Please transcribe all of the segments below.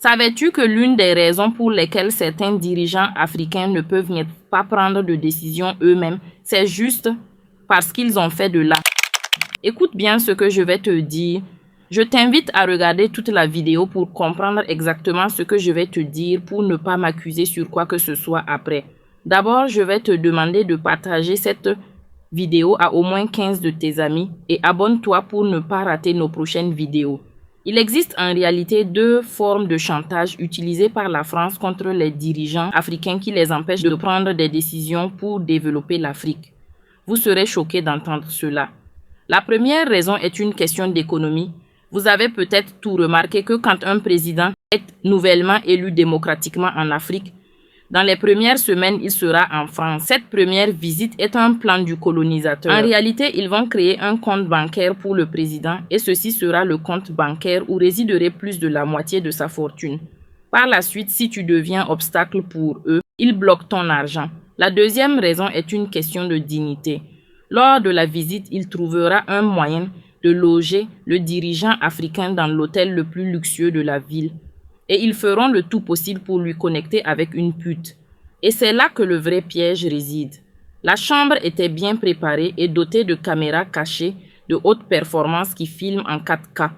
Savais-tu que l'une des raisons pour lesquelles certains dirigeants africains ne peuvent pas prendre de décision eux-mêmes, c'est juste parce qu'ils ont fait de l'art? Écoute bien ce que je vais te dire. Je t'invite à regarder toute la vidéo pour comprendre exactement ce que je vais te dire pour ne pas m'accuser sur quoi que ce soit après. D'abord, je vais te demander de partager cette vidéo à au moins 15 de tes amis et abonne-toi pour ne pas rater nos prochaines vidéos. Il existe en réalité deux formes de chantage utilisées par la France contre les dirigeants africains qui les empêchent de prendre des décisions pour développer l'Afrique. Vous serez choqués d'entendre cela. La première raison est une question d'économie. Vous avez peut-être tout remarqué que quand un président est nouvellement élu démocratiquement en Afrique, dans les premières semaines, il sera en France. Cette première visite est un plan du colonisateur. En réalité, ils vont créer un compte bancaire pour le président et ceci sera le compte bancaire où résiderait plus de la moitié de sa fortune. Par la suite, si tu deviens obstacle pour eux, ils bloquent ton argent. La deuxième raison est une question de dignité. Lors de la visite, il trouvera un moyen de loger le dirigeant africain dans l'hôtel le plus luxueux de la ville. Et ils feront le tout possible pour lui connecter avec une pute. Et c'est là que le vrai piège réside. La chambre était bien préparée et dotée de caméras cachées de haute performance qui filment en 4K.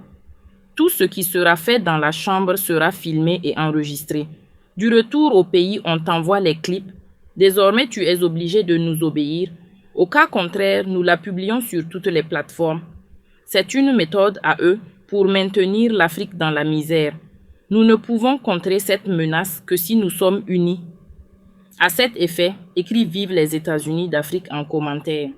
Tout ce qui sera fait dans la chambre sera filmé et enregistré. Du retour au pays, on t'envoie les clips. Désormais, tu es obligé de nous obéir. Au cas contraire, nous la publions sur toutes les plateformes. C'est une méthode à eux pour maintenir l'Afrique dans la misère. Nous ne pouvons contrer cette menace que si nous sommes unis. À cet effet, écris Vive les États-Unis d'Afrique en commentaire.